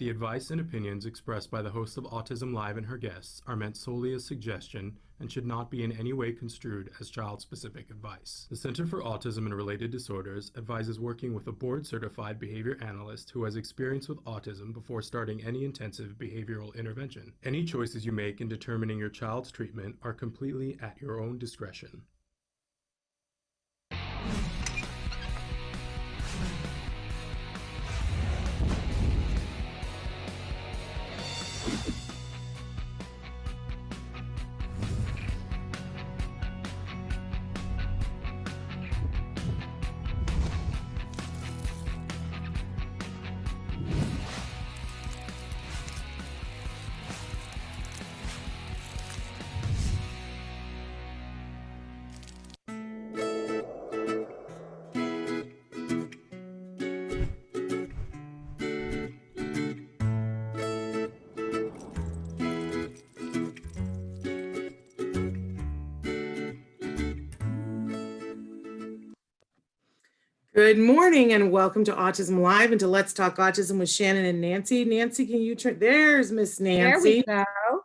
The advice and opinions expressed by the host of Autism Live and her guests are meant solely as suggestion and should not be in any way construed as child-specific advice. The Center for Autism and Related Disorders advises working with a board-certified behavior analyst who has experience with autism before starting any intensive behavioral intervention. Any choices you make in determining your child's treatment are completely at your own discretion. Good morning and welcome to Autism Live and to Let's Talk Autism with Shannon and Nancy. Nancy, can you turn? There's Miss Nancy. There we go.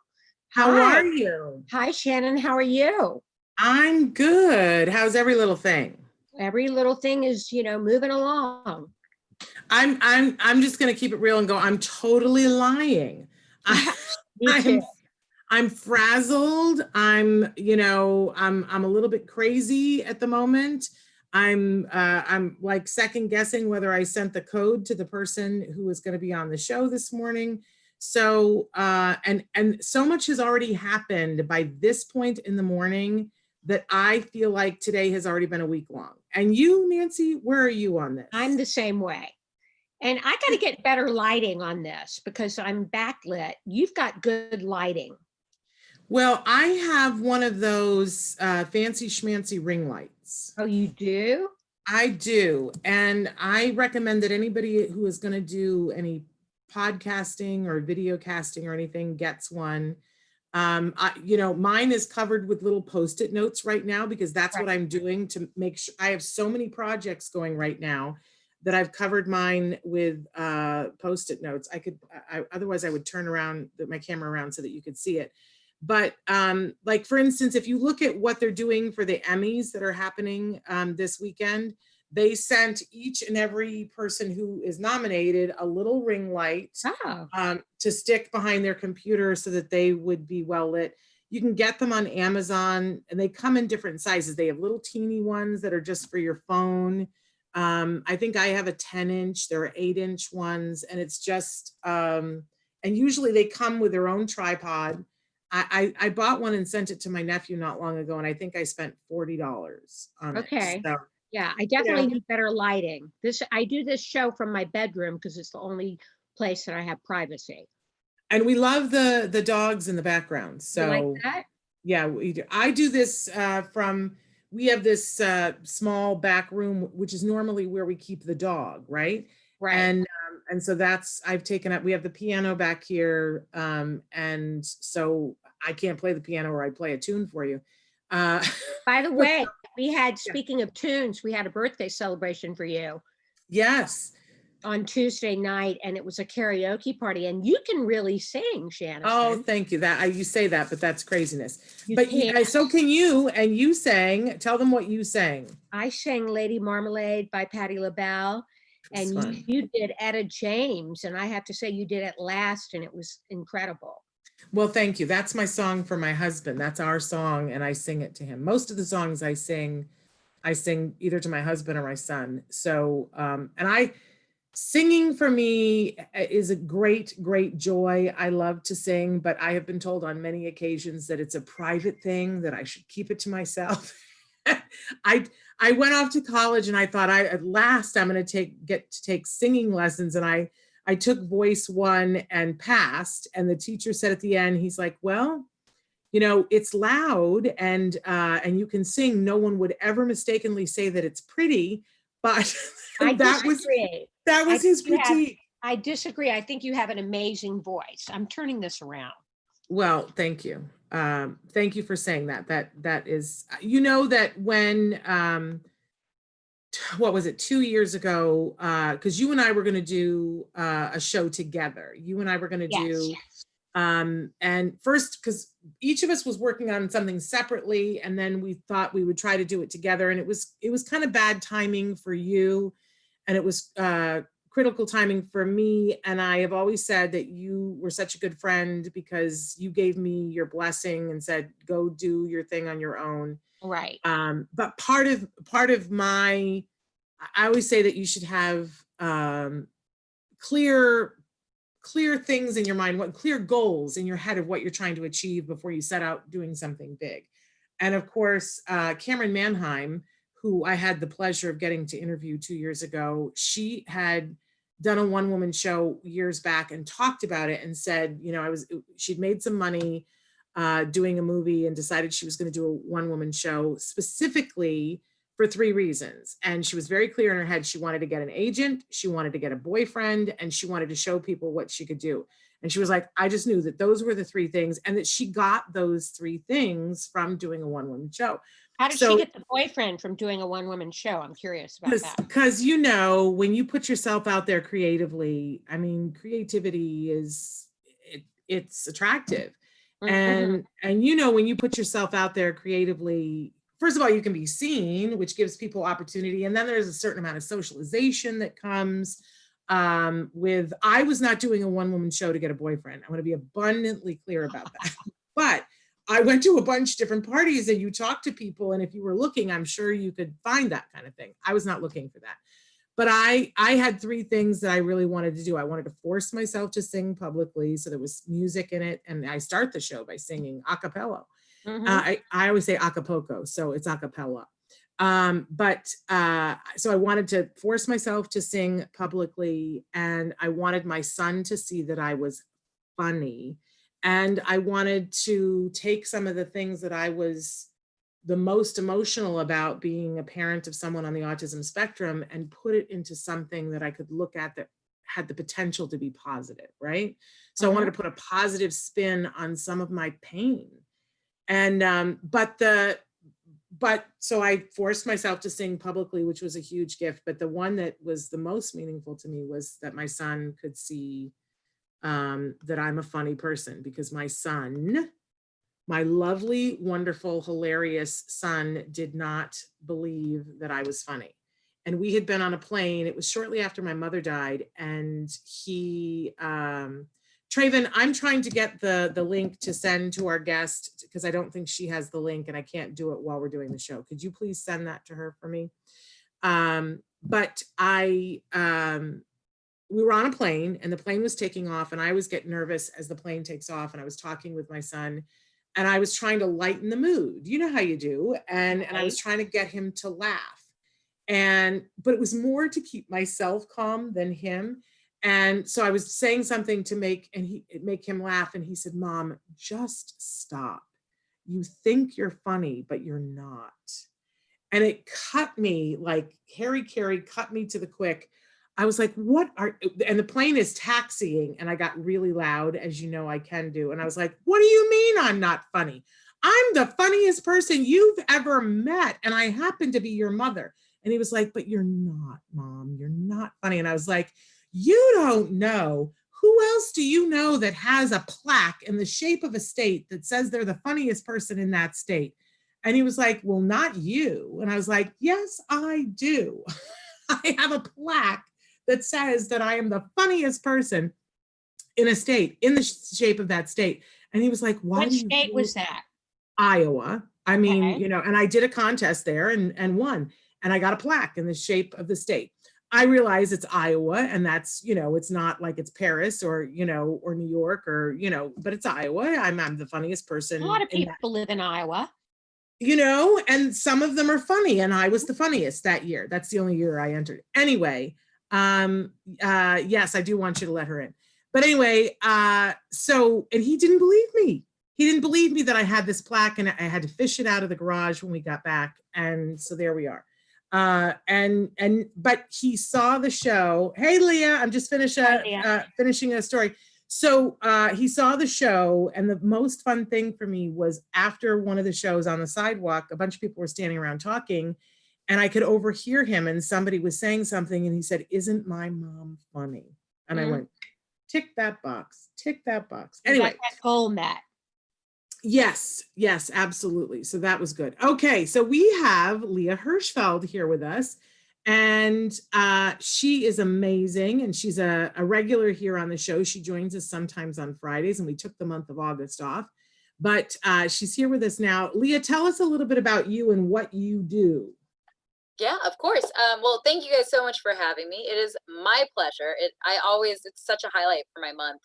How Hi. are you? Hi, Shannon. How are you? I'm good. How's every little thing? Every little thing is, moving along. I'm just gonna keep it real and go, I'm totally lying. Me too. I'm frazzled. I'm a little bit crazy at the moment. I'm like second guessing whether I sent the code to the person who was going to be on the show this morning. So and so much has already happened by this point in the morning that I feel like today has already been a week long. And you, Nancy, where are you on this? I'm the same way. And I got to get better lighting on this because I'm backlit. You've got good lighting. Well, I have one of those fancy schmancy ring lights. Oh, you do? I do. And I recommend that anybody who is going to do any podcasting or video casting or anything gets one. Mine is covered with little Post-it notes right now because that's what I'm doing to make sure. I have so many projects going right now that I've covered mine with Post-it notes. Otherwise I would turn around my camera around so that you could see it. But like, for instance, if you look at what they're doing for the Emmys that are happening this weekend, they sent each and every person who is nominated a little ring light to stick behind their computer so that they would be well lit. You can get them on Amazon and they come in different sizes. They have little teeny ones that are just for your phone. I think I have a 10-inch, there are 8-inch ones, and it's just, and usually they come with their own tripod. I bought one and sent it to my nephew not long ago, and I think I spent $40 on it. Okay. So, yeah, I definitely need better lighting. I do this show from my bedroom because it's the only place that I have privacy. And we love the dogs in the background. So you like that? Yeah, we do. I do this we have this small back room, which is normally where we keep the dog, right? Right. And so I've taken up, we have the piano back here. And so I can't play the piano or I'd play a tune for you. By the way, speaking of tunes, we had a birthday celebration for you. Yes. On Tuesday night, and it was a karaoke party, and you can really sing, Shannon. Oh, thank you. You say that, but that's craziness. So can you, and you sang, tell them what you sang. I sang Lady Marmalade by Patti LaBelle. And you did Etta James, and I have to say you did it last, and it was incredible. Well, thank you. That's my song for my husband. That's our song, and I sing it to him. Most of the songs I sing either to my husband or my son. So, singing for me is a great, great joy. I love to sing, but I have been told on many occasions that it's a private thing, that I should keep it to myself. I went off to college and I thought at last I'm going to get to take singing lessons. And I took voice 1 and passed. And the teacher said at the end, he's like, well, it's loud and you can sing. No one would ever mistakenly say that it's pretty, but that was his critique. I disagree. I think you have an amazing voice. I'm turning this around. Well, thank you. Thank you for saying that. That is, that when what was it, 2 years ago, because you and I were going to do a show together. You and I were going to Yes. do, and first, because each of us was working on something separately, and then we thought we would try to do it together. And it was kind of bad timing for you, and it was critical timing for me. And I have always said that you were such a good friend because you gave me your blessing and said, go do your thing on your own. Right. But part of my, I always say that you should have clear things in your mind, what clear goals in your head of what you're trying to achieve before you set out doing something big. And of course, Cameron Manheim, who I had the pleasure of getting to interview 2 years ago, she had done a one-woman show years back and talked about it and said, she'd made some money doing a movie and decided she was going to do a one-woman show specifically for 3 reasons. And she was very clear in her head. She wanted to get an agent, she wanted to get a boyfriend, and she wanted to show people what she could do. And she was like, I just knew that those were the 3 things, and that she got those 3 things from doing a one-woman show. How did she get the boyfriend from doing a one-woman show? I'm curious about that. Because, when you put yourself out there creatively, I mean, creativity it's attractive. And when you put yourself out there creatively, first of all, you can be seen, which gives people opportunity. And then there's a certain amount of socialization that comes with, I was not doing a one-woman show to get a boyfriend. I want to be abundantly clear about that. But I went to a bunch of different parties and you talk to people. And if you were looking, I'm sure you could find that kind of thing. I was not looking for that. But I had 3 things that I really wanted to do. I wanted to force myself to sing publicly. So there was music in it. And I start the show by singing a cappella. I always say Acapulco, so it's a cappella. So I wanted to force myself to sing publicly, and I wanted my son to see that I was funny. And I wanted to take some of the things that I was the most emotional about, being a parent of someone on the autism spectrum, and put it into something that I could look at that had the potential to be positive, right? So I wanted to put a positive spin on some of my pain. And so I forced myself to sing publicly, which was a huge gift. But the one that was the most meaningful to me was that my son could see that I'm a funny person, because my son, my lovely, wonderful, hilarious son, did not believe that I was funny. And we had been on a plane. It was shortly after my mother died. And he, Traven, I'm trying to get the link to send to our guest, because I don't think she has the link and I can't do it while we're doing the show. Could you please send that to her for me? We were on a plane and the plane was taking off, and I always get nervous as the plane takes off, and I was talking with my son and I was trying to lighten the mood. You know how you do. And I was trying to get him to laugh. But it was more to keep myself calm than him. And so I was saying something to make him laugh. And he said, Mom, just stop. You think you're funny, but you're not. And it cut me like Harry Carey cut me to the quick. I was like, and the plane is taxiing, and I got really loud, as you know I can do. And I was like, what do you mean I'm not funny? I'm the funniest person you've ever met, and I happen to be your mother. And he was like, but you're not, Mom, you're not funny. And I was like, you don't know. Who else do you know that has a plaque in the shape of a state that says they're the funniest person in that state? And he was like, well, not you. And I was like, yes, I do. I have a plaque that says that I am the funniest person in a state, in the shape of that state. And he was like, why? What state was that? Iowa. I mean, and I did a contest there and won. And I got a plaque in the shape of the state. I realize it's Iowa, and that's, it's not like it's Paris or New York or, but it's Iowa. I'm the funniest person. A lot of people live in Iowa. And some of them are funny. And I was the funniest that year. That's the only year I entered. Anyway, yes, I do want you to let her in. But anyway, and he didn't believe me. He didn't believe me that I had this plaque, and I had to fish it out of the garage when we got back. And so there we are. But he saw the show. Hey, Leah, I'm just finishing a story. So he saw the show, and the most fun thing for me was after one of the shows on the sidewalk, a bunch of people were standing around talking, and I could overhear him, and somebody was saying something, and he said, "Isn't my mom funny?" And I went, tick that box, tick that box. You got Anyway. that goal met. Yes, yes, absolutely. So that was good. Okay, so we have Leah Hirschfeld here with us, and she is amazing, and she's a regular here on the show. She joins us sometimes on Fridays, and we took the month of August off, but she's here with us now. Leah, tell us a little bit about you and what you do. Yeah, of course. Well, thank you guys so much for having me. It is my pleasure. It's such a highlight for my month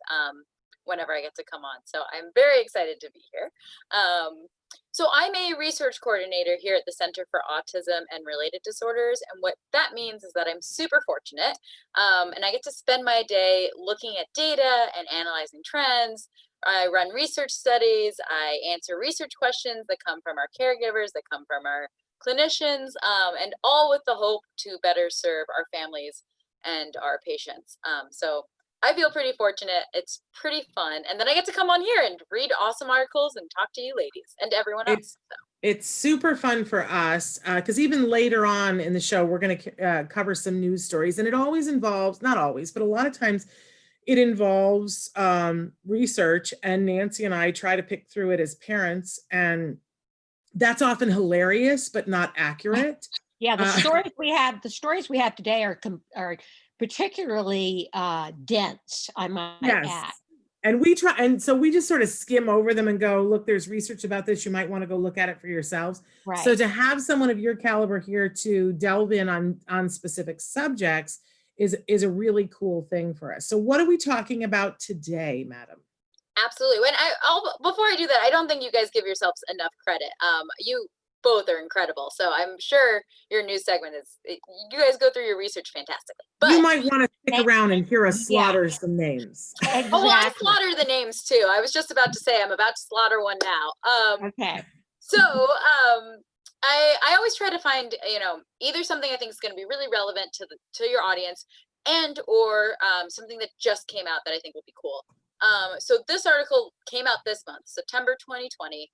whenever I get to come on. So I'm very excited to be here. So I'm a research coordinator here at the Center for Autism and Related Disorders. And what that means is that I'm super fortunate. And I get to spend my day looking at data and analyzing trends. I run research studies. I answer research questions that come from our caregivers, that come from our clinicians, and all with the hope to better serve our families and our patients. So I feel pretty fortunate. It's pretty fun. And then I get to come on here and read awesome articles and talk to you ladies and everyone else. It's super fun for us because even later on in the show, we're going to cover some news stories, and it always involves, not always, but a lot of times it involves research, and Nancy and I try to pick through it as parents, and that's often hilarious, but not accurate. Yeah, the stories we have today are particularly dense, I might add. And we try, and so we just sort of skim over them and go, look, there's research about this. You might want to go look at it for yourselves. Right. So to have someone of your caliber here to delve in on specific subjects is a really cool thing for us. So what are we talking about today, madam? Absolutely. Before I do that, I don't think you guys give yourselves enough credit. You both are incredible. So I'm sure your news segment you guys go through your research fantastically. But you might want to stick around and hear us slaughter some names. Exactly. Oh, well, I slaughter the names too. I was just about to say I'm about to slaughter one now. Okay. So I always try to find, either something I think is going to be really relevant to your audience, or something that just came out that I think will be cool. So this article came out this month, September 2020.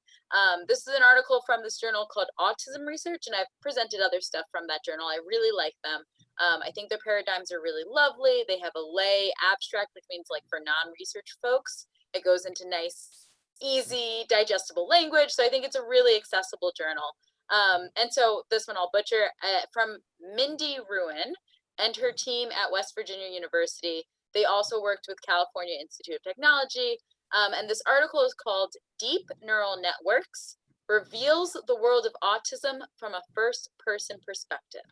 This is an article from this journal called Autism Research, and I've presented other stuff from that journal. I really like them. I think their paradigms are really lovely. They have a lay abstract, which means like for non-research folks, it goes into nice, easy, digestible language. So I think it's a really accessible journal. And so this one I'll butcher, from Mindy Ruin and her team at West Virginia University. They also worked with California Institute of Technology. And this article is called Deep Neural Networks Reveals the World of Autism from a First-Person Perspective.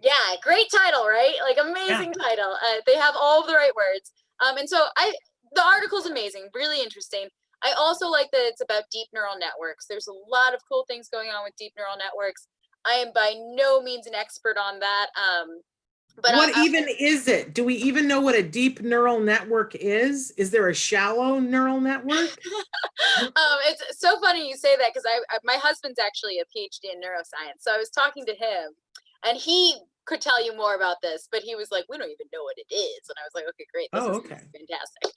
Yeah, great title, right? Like amazing title. They have all of the right words. And so the article's amazing, really interesting. I also like that it's about deep neural networks. There's a lot of cool things going on with deep neural networks. I am by no means an expert on that. But what even is it? Do we even know what a deep neural network is? Is there a shallow neural network? It's so funny you say that because my husband's actually a PhD in neuroscience. So I was talking to him and he could tell you more about this, but he was like, we don't even know what it is. And I was like, okay, great. This is fantastic.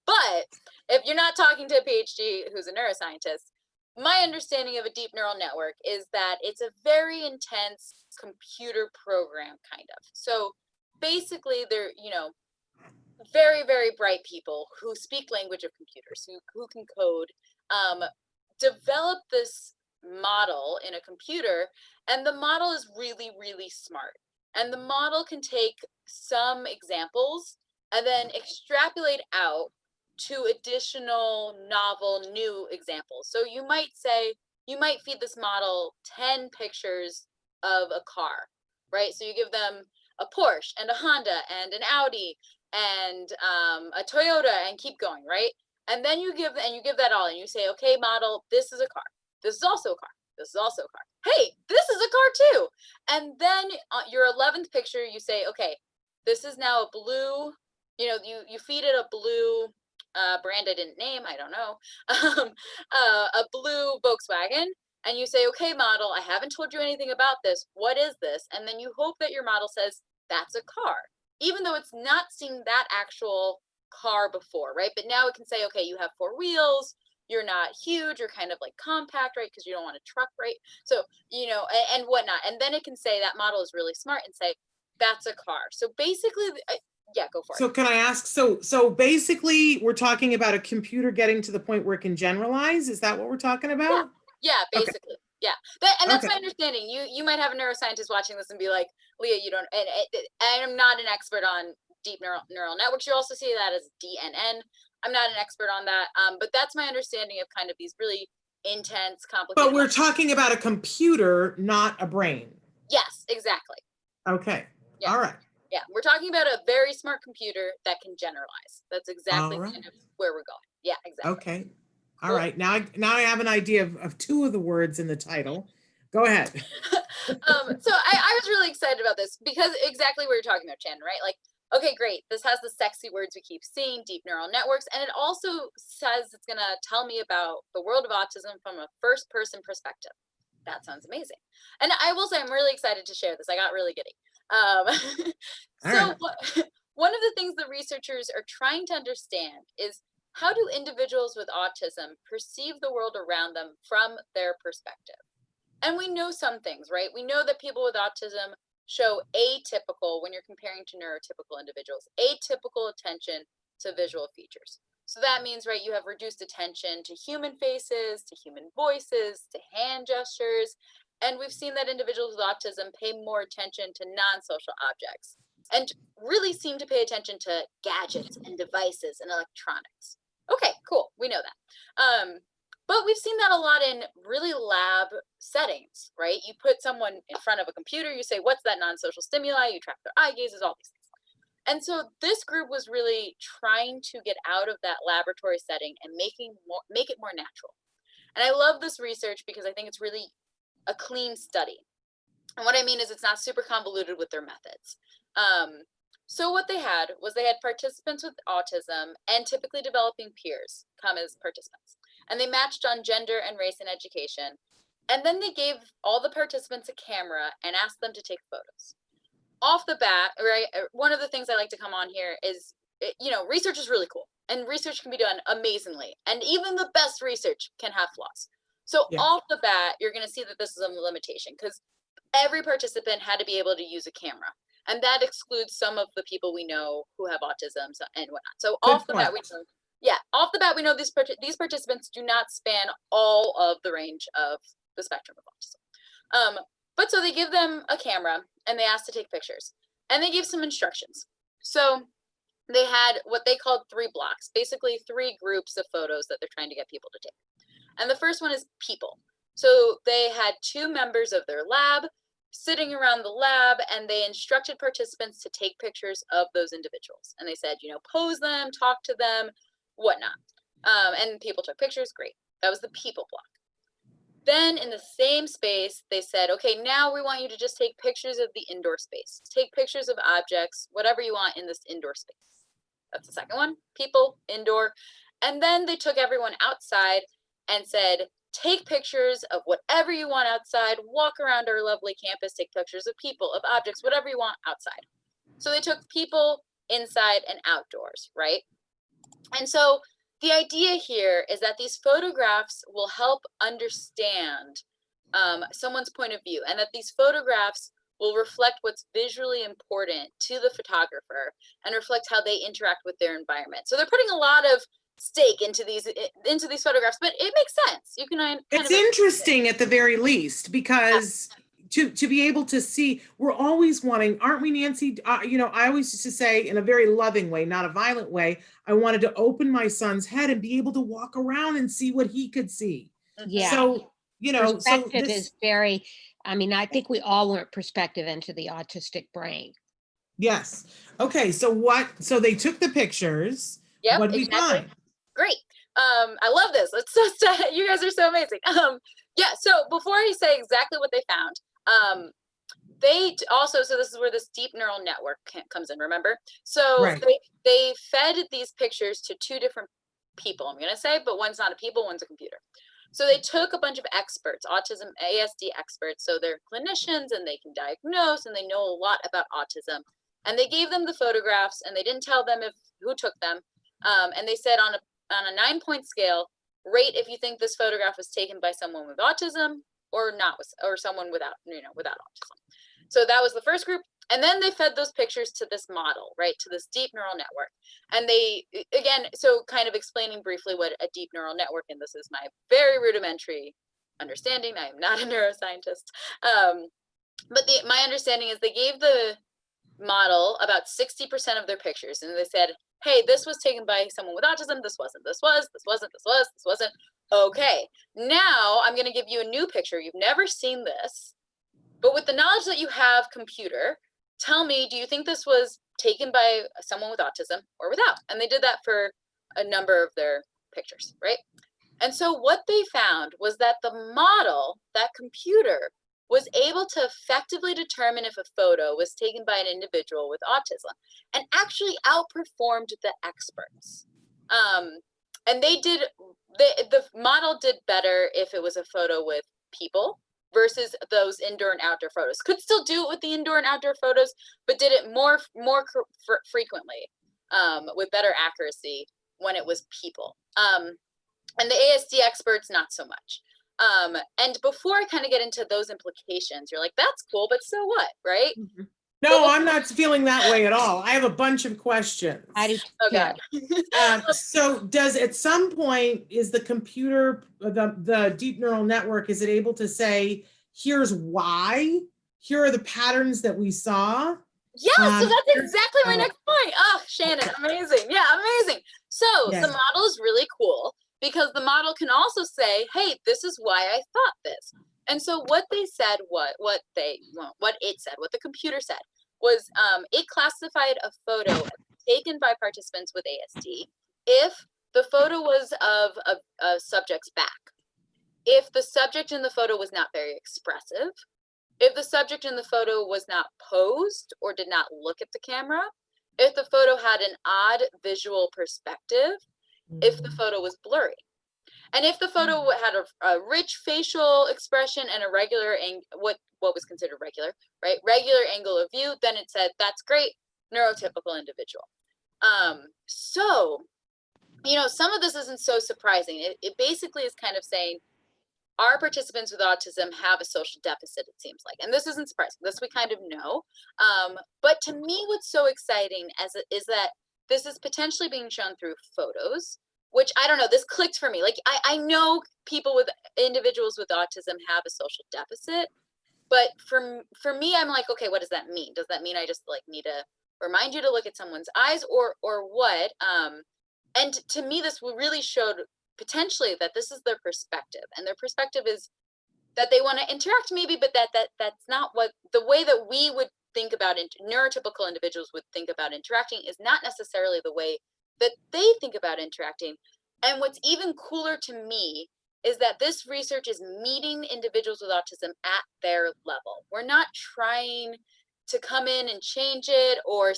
But if you're not talking to a PhD who's a neuroscientist, my understanding of a deep neural network is that it's a very intense computer program, kind of. So basically they're, very, very bright people who speak language of computers, who can code, develop this model in a computer, and the model is really, really smart. And the model can take some examples and then extrapolate out to additional novel new examples. So you might feed this model 10 pictures of a car, right? So you give them a Porsche and a Honda and an Audi and a Toyota and keep going, right? And then you give that all and you say, okay, model, this is a car. This is also a car. This is also a car. Hey, this is a car too. And then your 11th picture, you say, okay, this is now a blue, you feed it a blue brand I didn't name, I don't know, a blue Volkswagen. And you say, okay, model, I haven't told you anything about this. What is this? And then you hope that your model says, that's a car, even though it's not seen that actual car before, right? But now it can say, okay, you have 4 wheels, you're not huge, you're kind of like compact, right? Because you don't want a truck, right? So, you know, and whatnot. And then it can say that model is really smart and say, that's a car. So basically, yeah, go for it. So can I ask, so basically we're talking about a computer getting to the point where it can generalize? Is that what we're talking about? Yeah, Okay. basically. Yeah. And that's Okay. my understanding. You might have a neuroscientist watching this and be like, Leah, you don't, and I'm not an expert on deep neural networks. You also see that as DNN. I'm not an expert on that. But that's my understanding of kind of these really intense, complicated. But we're talking about a computer, not a brain. Yes, exactly. Okay. Yeah. All right. Yeah. We're talking about a very smart computer that can generalize. That's exactly All right. kind of where we're going. Yeah, exactly. Okay. All Cool. right. Now I have an idea of two of the words in the title. Go ahead. So I was really excited about this because exactly what you're talking about, Shannon, right? Like, okay, great. This has the sexy words we keep seeing, deep neural networks, and it also says it's going to tell me about the world of autism from a first person perspective. That sounds amazing. And I will say I'm really excited to share this. I got really giddy. So one of the things the researchers are trying to understand is, how do individuals with autism perceive the world around them from their perspective? And we know some things, right? We know that people with autism show atypical, when you're comparing to neurotypical individuals, atypical attention to visual features. So that means, right, you have reduced attention to human faces, to human voices, to hand gestures. And we've seen that individuals with autism pay more attention to non-social objects and really seem to pay attention to gadgets and devices and electronics. Okay, cool. We know that. But we've seen that a lot in really lab settings, right? You put someone in front of a computer, you say, what's that non-social stimuli? You track their eye gazes, all these things. And so this group was really trying to get out of that laboratory setting and make it more natural. And I love this research because I think it's really a clean study. And what I mean is it's not super convoluted with their methods. So what they had participants with autism and typically developing peers come as participants. And they matched on gender and race and education. And then they gave all the participants a camera and asked them to take photos. Off the bat, right, one of the things I like to come on here is, you know, research is really cool. And research can be done amazingly. And even the best research can have flaws. So off the bat, you're going to see that this is a limitation because every participant had to be able to use a camera. And that excludes some of the people we know who have autism and whatnot. So off the bat, we know these participants do not span all of the range of the spectrum of autism. But so they give them a camera and they asked to take pictures and they gave some instructions. So they had what they called 3 blocks, basically 3 groups of photos that they're trying to get people to take. And the first one is people. So they had 2 members of their lab sitting around the lab and they instructed participants to take pictures of those individuals. And they said, you know, pose them, talk to them, whatnot. And people took pictures, great. That was the people block. Then in the same space, they said, okay, now we want you to just take pictures of the indoor space. Take pictures of objects, whatever you want in this indoor space. That's the second one, people, indoor. And then they took everyone outside and said, take pictures of whatever you want outside, walk around our lovely campus, take pictures of people, of objects, whatever you want outside. So they took people inside and outdoors, right? And so the idea here is that these photographs will help understand someone's point of view, and that these photographs will reflect what's visually important to the photographer and reflect how they interact with their environment. So they're putting a lot of stake into these photographs, but it makes sense. You can it's interesting at the very least, because to be able to see, we're always wanting, aren't we, Nancy? You know, I always used to say, in a very loving way, not a violent way, I wanted to open my son's head and be able to walk around and see what he could see. Yeah. So, you know, perspective is very, I mean, I think we all want perspective into the autistic brain. Yes. Okay. So they took the pictures. Yep, what did we find? Great. I love this. It's just, you guys are so amazing. Yeah. So before I say exactly what they found, they also, so this is where this deep neural network comes in, remember? So they fed these pictures to 2 different people, I'm going to say, but one's not a people, one's a computer. So they took a bunch of experts, autism, ASD experts. So they're clinicians and they can diagnose and they know a lot about autism. And they gave them the photographs and they didn't tell them who took them. And they said on a 9-point scale, rate if you think this photograph was taken by someone with autism or not, or someone without, without autism. So that was the first group. And then they fed those pictures to this model, right, to this deep neural network. And they, again, so kind of explaining briefly what a deep neural network, and this is my very rudimentary understanding. I am not a neuroscientist. But my understanding is they gave the model about 60% of their pictures. And they said, hey, this was taken by someone with autism. This wasn't, this was, this wasn't, this was, this wasn't. Okay, now I'm going to give you a new picture. You've never seen this. But with the knowledge that you have, computer, tell me, do you think this was taken by someone with autism or without? And they did that for a number of their pictures, right? And so what they found was that the model, that computer, was able to effectively determine if a photo was taken by an individual with autism and actually outperformed the experts. And they did, the model did better if it was a photo with people versus those indoor and outdoor photos. Could still do it with the indoor and outdoor photos, but did it more frequently with better accuracy when it was people. And the ASD experts, not so much. And before I kind of get into those implications, you're like, that's cool, but so what, right? Mm-hmm. No, I'm not feeling that way at all. I have a bunch of questions. Oh God. So does at some point, is the computer, the deep neural network, is it able to say, here's why, here are the patterns that we saw? Yeah, so that's exactly my next point. Oh, Shannon, amazing. Yeah, amazing. So yes. The model is really cool because the model can also say, hey, this is why I thought this. And so what they said, what the computer said was it classified a photo taken by participants with ASD if the photo was of a subject's back, if the subject in the photo was not very expressive, if the subject in the photo was not posed or did not look at the camera, if the photo had an odd visual perspective, if the photo was blurry. And if the photo had a rich facial expression and a regular what was considered regular, right? Regular angle of view, then it said, that's great, neurotypical individual. So, some of this isn't so surprising. It basically is kind of saying, our participants with autism have a social deficit, it seems like. And this isn't surprising. This we kind of know. But to me, what's so exciting is that this is potentially being shown through photos, which I don't know, this clicked for me. Like, I know individuals with autism have a social deficit, but for me, I'm like, okay, what does that mean? Does that mean I just need to remind you to look at someone's eyes or what? And to me, this really showed potentially that this is their perspective, and their perspective is that they want to interact maybe, but that's not what the way that we would think about it. Neurotypical individuals would think about interacting is not necessarily the way that they think about interacting. And what's even cooler to me is that this research is meeting individuals with autism at their level. We're not trying to come in and change it or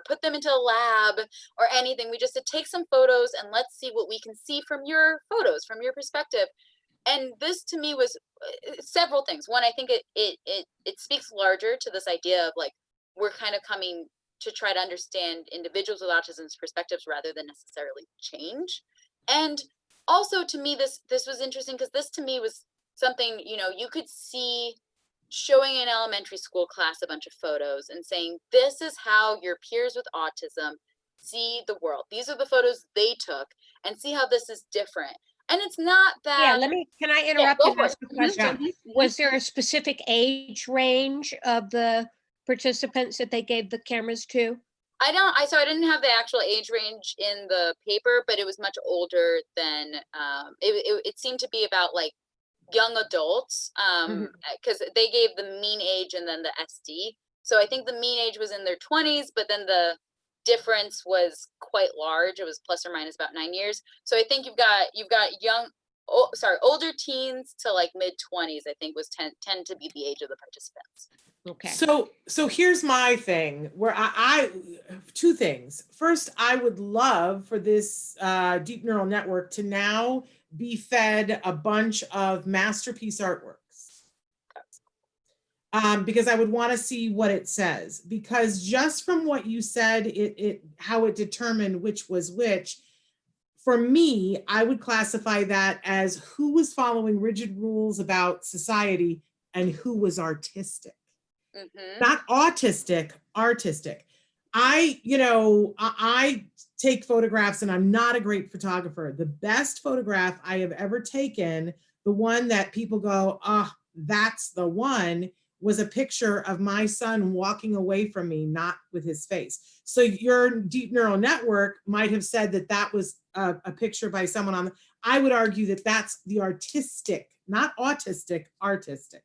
put them into a lab or anything. We just said, take some photos and let's see what we can see from your photos, from your perspective. And this to me was several things. One, I think it speaks larger to this idea of we're kind of coming to try to understand individuals with autism's perspectives rather than necessarily change. And also to me, this was interesting because this to me was something, you could see showing an elementary school class a bunch of photos and saying, this is how your peers with autism see the world. These are the photos they took, and see how this is different. And it's not that. Yeah, can I interrupt you and ask a question? Yeah. Was there a specific age range of the participants that they gave the cameras to? So I didn't have the actual age range in the paper, but it was much older than, it seemed to be about young adults, because they gave the mean age and then the SD. So I think the mean age was in their 20s, but then the difference was quite large. It was plus or minus about 9 years. So I think you've got older teens to mid 20s, I think tend to be the age of the participants. Okay. So here's my thing where I two things. First, I would love for this deep neural network to now be fed a bunch of masterpiece artworks, because I would want to see what it says, because just from what you said, how it determined which was which, for me, I would classify that as who was following rigid rules about society and who was artistic. Not autistic, artistic. I take photographs and I'm not a great photographer. The best photograph I have ever taken, the one that people go, oh, that's the one, was a picture of my son walking away from me, not with his face. So your deep neural network might have said that that was a picture by someone on, I would argue that that's the artistic, not autistic, artistic.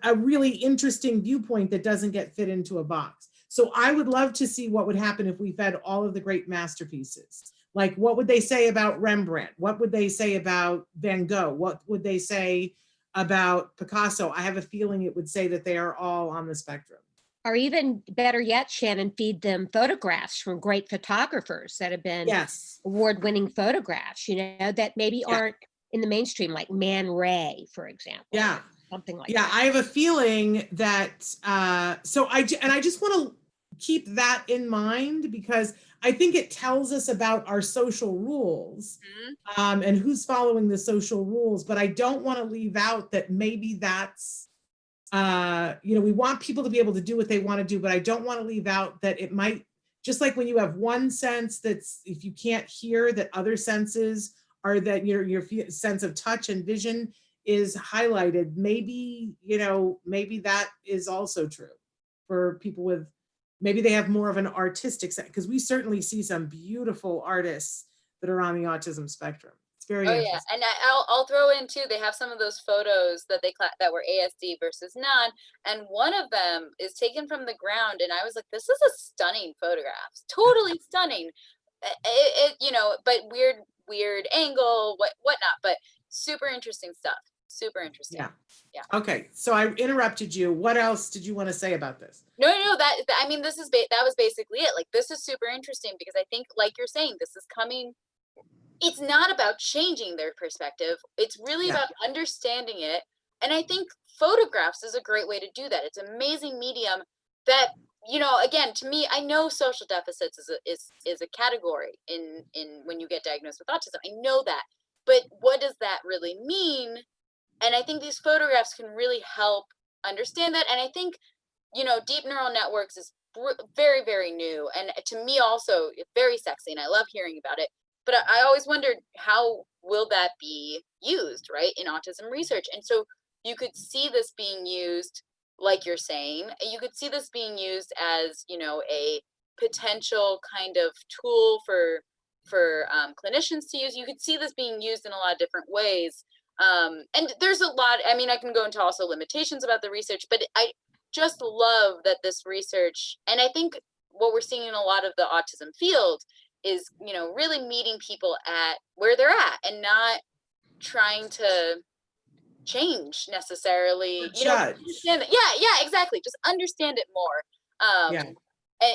A really interesting viewpoint that doesn't get fit into a box. So I would love to see what would happen if we fed all of the great masterpieces. Like, what would they say about Rembrandt? What would they say about Van Gogh? What would they say about Picasso? I have a feeling it would say that they are all on the spectrum. Or even better yet, Shannon, feed them photographs from great photographers that have been award-winning photographs, that maybe aren't in the mainstream, like Man Ray, for example. Yeah. Something like that. I have a feeling that, so I just want to keep that in mind, because I think it tells us about our social rules and who's following the social rules. But I don't want to leave out that maybe that's, we want people to be able to do what they want to do, but I don't want to leave out that it might, just like when you have one sense that's, if you can't hear, that other senses are, that your sense of touch and vision is highlighted. Maybe, maybe that is also true for people with, maybe they have more of an artistic set, because we certainly see some beautiful artists that are on the autism spectrum. It's very interesting. Yeah, and I'll throw in too, they have some of those photos that that were ASD versus non, and one of them is taken from the ground, and I was like, this is a stunning photograph, totally stunning. But weird angle, whatnot, but super interesting stuff. Super interesting. Yeah. Okay, so I interrupted you. What else did you want to say about this? No, that was basically it. Like, this is super interesting because I think, like you're saying, this is coming. It's not about changing their perspective. It's really about understanding it. And I think photographs is a great way to do that. It's an amazing medium that, again, to me, I know social deficits is a category in when you get diagnosed with autism. I know that. But what does that really mean? And I think these photographs can really help understand that. And I think, deep neural networks is very, very new. And to me also, it's very sexy, and I love hearing about it. But I always wondered, how will that be used, right, in autism research? And so you could see this being used, like you're saying, you could see this being used as, a potential kind of tool for clinicians to use. You could see this being used in a lot of different ways. And there's a lot, I can go into also limitations about the research, but I just love that this research, and I think what we're seeing in a lot of the autism field is, really meeting people at where they're at and not trying to change necessarily, Judge. Yeah, exactly. Just understand it more.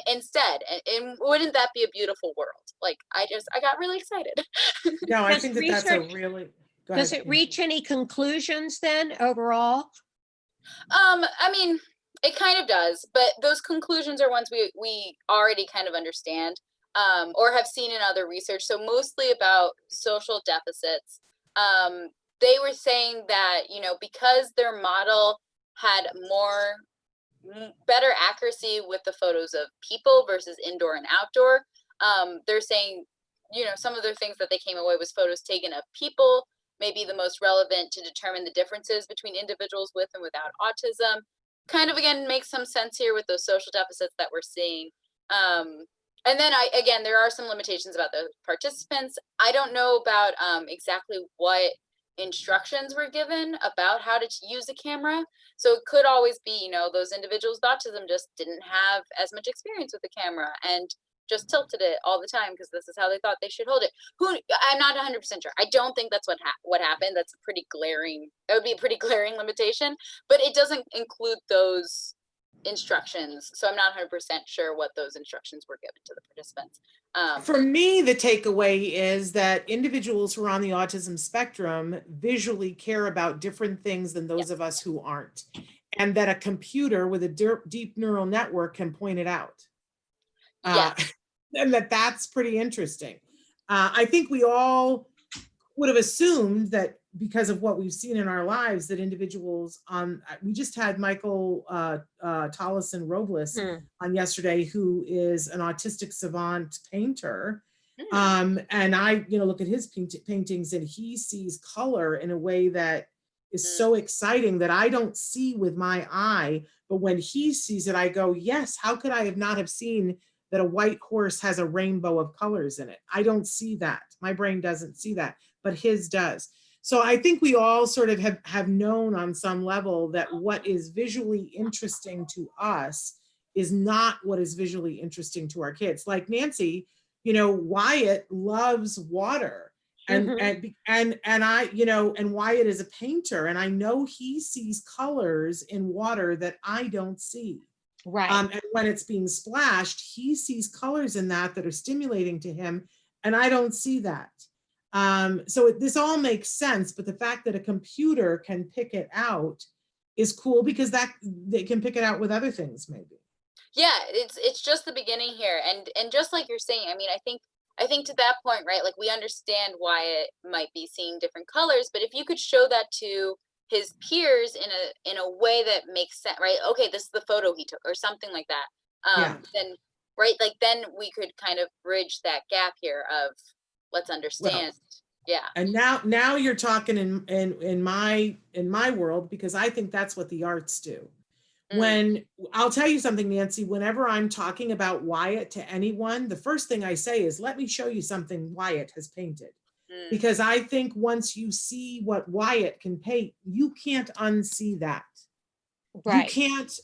Instead, and wouldn't that be a beautiful world? Like, I got really excited. No, I think that's a really, does it reach any conclusions then overall? It kind of does, but those conclusions are ones we already kind of understand, or have seen in other research. So mostly about social deficits. They were saying that, because their model had better accuracy with the photos of people versus indoor and outdoor. They're saying, some of the things that they came away was photos taken of people, maybe the most relevant to determine the differences between individuals with and without autism. Kind of, again, makes some sense here with those social deficits that we're seeing. And then there are some limitations about the participants. I don't know about exactly what instructions were given about how to use a camera. So it could always be, those individuals with autism just didn't have as much experience with the camera and just tilted it all the time because this is how they thought they should hold it. I'm not 100% sure. I don't think that's what happened. That would be a pretty glaring limitation, but it doesn't include those instructions. So I'm not 100% sure what those instructions were given to the participants. For me, the takeaway is that individuals who are on the autism spectrum visually care about different things than those of us who aren't, and that a computer with a deep neural network can point it out. And that's pretty interesting. I think we all would have assumed that because of what we've seen in our lives, that individuals we just had Michael Tollison Robles on yesterday, who is an autistic savant painter. And I, look at his paintings, and he sees color in a way that is so exciting that I don't see with my eye. But when he sees it, I go, yes, how could I have not have seen that a white horse has a rainbow of colors in it? I don't see that. My brain doesn't see that, but his does. So I think we all sort of have known on some level that what is visually interesting to us is not what is visually interesting to our kids. Like Nancy, Wyatt loves water, and I, and Wyatt is a painter, and I know he sees colors in water that I don't see. Right. And when it's being splashed, he sees colors in that are stimulating to him, and I don't see that. So this all makes sense, but the fact that a computer can pick it out is cool, because they can pick it out with other things, maybe. Yeah, it's just the beginning here, and just like you're saying, I mean, I think to that point, right? Like, we understand why it might be seeing different colors, but if you could show that to his peers in a way that makes sense, right? Okay, this is the photo he took, or something like that. Then, right, like, then we could kind of bridge that gap here of, let's understand. Yeah. And now you're talking in my world, because I think that's what the arts do. When I'll tell you something, Nancy, whenever I'm talking about Wyatt to anyone, the first thing I say is, let me show you something Wyatt has painted. Because I think once you see what Wyatt can paint, you can't unsee that. Right. You can't,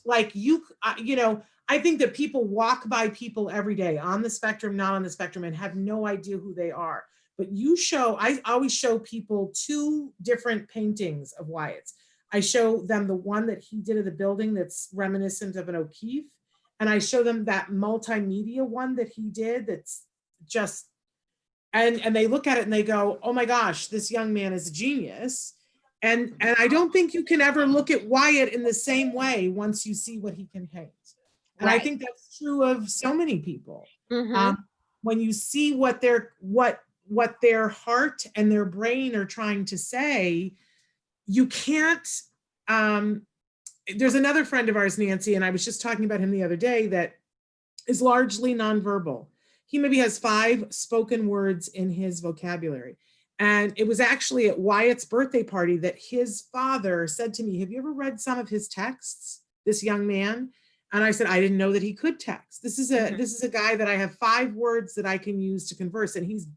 I think that people walk by people every day, on the spectrum, not on the spectrum, and have no idea who they are. But I always show people two different paintings of Wyatt's. I show them the one that he did of the building that's reminiscent of an O'Keeffe. And I show them that multimedia one that he did that's just, and they look at it and they go, oh my gosh, this young man is a genius. And I don't think you can ever look at Wyatt in the same way once you see what he can paint. And I think that's true of so many people. When you see what their heart and their brain are trying to say, you can't, there's another friend of ours, Nancy, and I was just talking about him the other day, that is largely nonverbal. He maybe has 5 spoken words in his vocabulary. And it was actually at Wyatt's birthday party that his father said to me, have you ever read some of his texts, this young man? And I said, I didn't know that he could text. This is a guy that I have 5 words that I can use to converse. And he's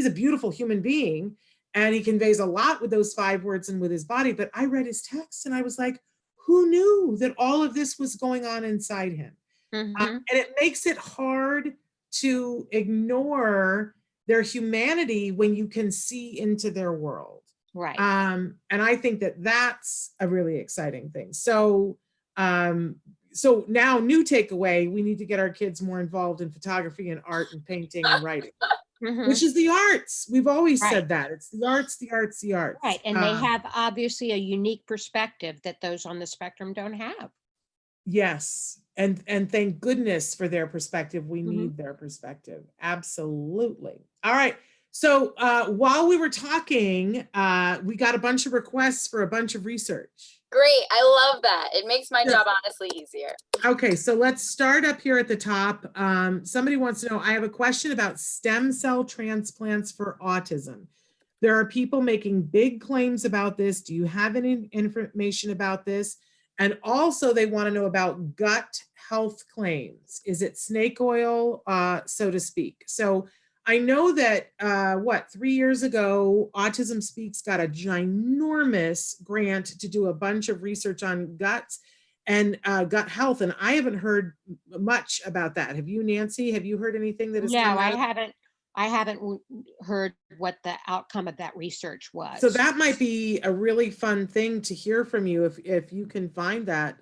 a beautiful human being. And he conveys a lot with those 5 words and with his body. But I read his text and I was like, who knew that all of this was going on inside him? And it makes it hard to ignore their humanity when you can see into their world. Right. And I think that that's a really exciting thing. So now, new takeaway, we need to get our kids more involved in photography and art and painting and writing. Which is the arts. We've always said that. It's the arts, the arts, the arts. Right. And they have obviously a unique perspective that those on the spectrum don't have. Yes. And thank goodness for their perspective. We need their perspective. Absolutely. All right. So while we were talking, we got a bunch of requests for a bunch of research. Great. I love that. It makes my job honestly easier. Okay, so let's start up here at the top. Somebody wants to know, I have a question about stem cell transplants for autism. There are people making big claims about this. Do you have any information about this? And also they want to know about gut health claims. Is it snake oil, so to speak? So I know that, 3 years ago, Autism Speaks got a ginormous grant to do a bunch of research on guts and gut health. And I haven't heard much about that. Have you, Nancy? Have you heard anything that is? No, I haven't heard what the outcome of that research was. So that might be a really fun thing to hear from you if you can find that,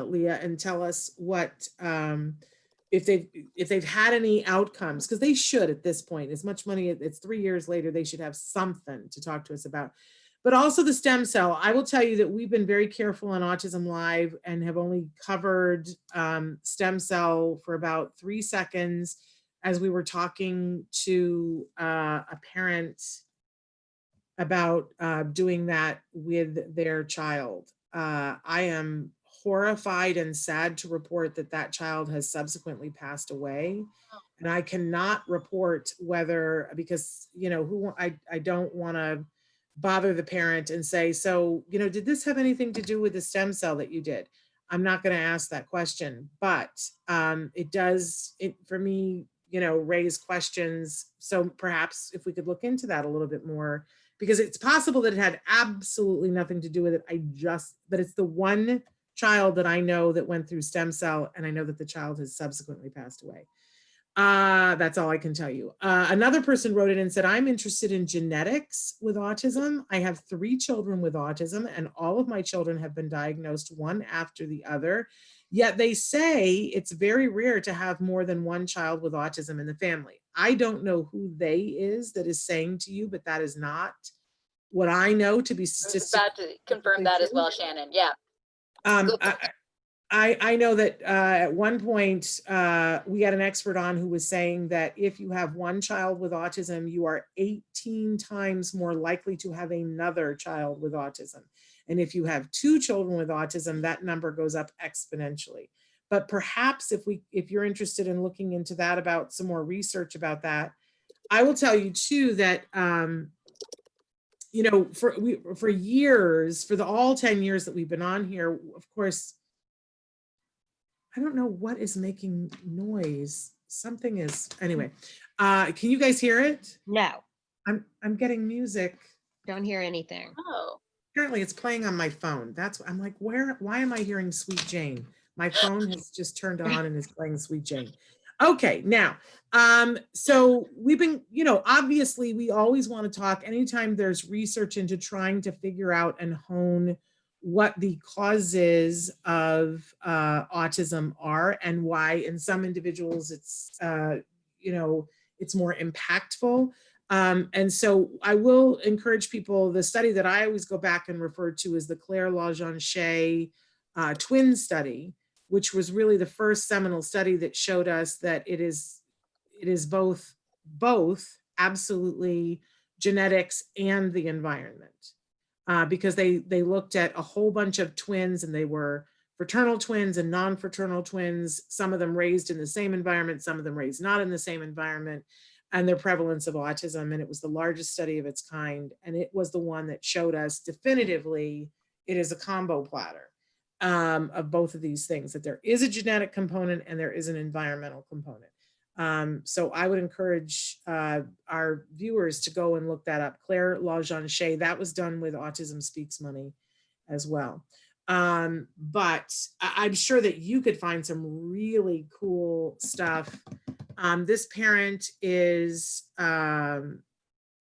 Leah, and tell us what, if they've had any outcomes, because they should at this point. As much money, it's 3 years later, they should have something to talk to us about. But also the stem cell. I will tell you that we've been very careful on Autism Live and have only covered stem cell for about 3 seconds. as we were talking to a parent about doing that with their child. I am horrified and sad to report that that child has subsequently passed away. And I cannot report whether, because, you know, I don't want to bother the parent and say, so, you know, did this have anything to do with the stem cell that you did? I'm not going to ask that question, but it does, for me, you know, raise questions. So perhaps if we could look into that a little bit more, because it's possible that it had absolutely nothing to do with it. But it's the one child that I know that went through stem cell, and I know that the child has subsequently passed away. That's all I can tell you. Another person wrote in and said, I'm interested in genetics with autism. I have 3 children with autism, and all of my children have been diagnosed one after the other. Yet they say it's very rare to have more than one child with autism in the family. I don't know who they is that is saying to you, but that is not what I know to be statistically. I was about to confirm that as well, Shannon. Yeah. I know that at one point we had an expert on who was saying that if you have one child with autism, you are 18 times more likely to have another child with autism. And if you have 2 children with autism, that number goes up exponentially. But perhaps if you're interested in looking into that, about some more research about that, I will tell you too that you know, for years, for all 10 years that we've been on here, of course, I don't know what is making noise. Something is, anyway. Can you guys hear it? No. I'm getting music. Don't hear anything. Oh. Apparently it's playing on my phone. I'm like, why am I hearing Sweet Jane? My phone has just turned on and is playing Sweet Jane. Okay, now, so we've been, you know, obviously we always want to talk anytime there's research into trying to figure out and hone what the causes of autism are and why in some individuals it's, you know, it's more impactful. And so I will encourage people, the study that I always go back and refer to is the Claire Lajean twin study, which was really the first seminal study that showed us that it is both absolutely genetics and the environment. Because they looked at a whole bunch of twins, and they were fraternal twins and non-fraternal twins, some of them raised in the same environment, some of them raised not in the same environment, and their prevalence of autism. And it was the largest study of its kind. And it was the one that showed us definitively it is a combo platter of both of these things, that there is a genetic component and there is an environmental component. So I would encourage our viewers to go and look that up. Claire Lajean, that was done with Autism Speaks money as well. But I'm sure that you could find some really cool stuff. This parent is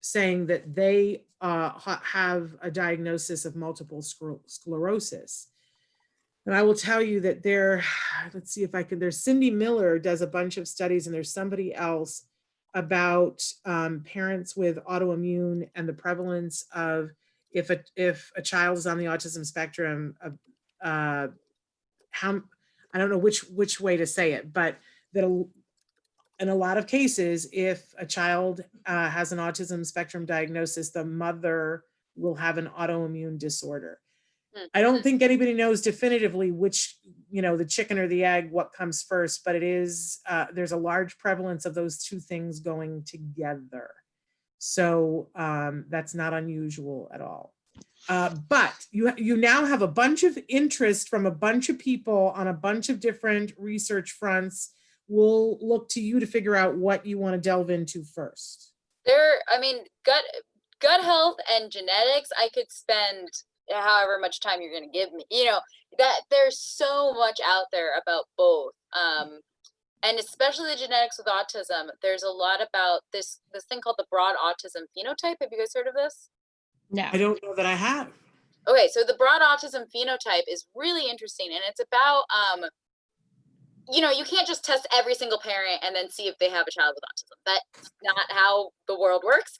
saying that they have a diagnosis of multiple sclerosis. And I will tell you that let's see if I can, there's Cindy Miller does a bunch of studies, and there's somebody else about parents with autoimmune and the prevalence of if a child is on the autism spectrum, how, I don't know which way to say it, but that in a lot of cases, if a child has an autism spectrum diagnosis, the mother will have an autoimmune disorder. I don't think anybody knows definitively which, you know, the chicken or the egg, what comes first, but it is, there's a large prevalence of those two things going together. So that's not unusual at all. But you now have a bunch of interest from a bunch of people on a bunch of different research fronts. We'll look to you to figure out what you want to delve into first. I mean, gut health and genetics, I could spend however much time you're going to give me, you know, that there's so much out there about both. And especially the genetics with autism, there's a lot about this thing called the broad autism phenotype. Have you guys heard of this? No. I don't know that I have. Okay, so the broad autism phenotype is really interesting, and it's about, you know, you can't just test every single parent and then see if they have a child with autism. That's not how the world works.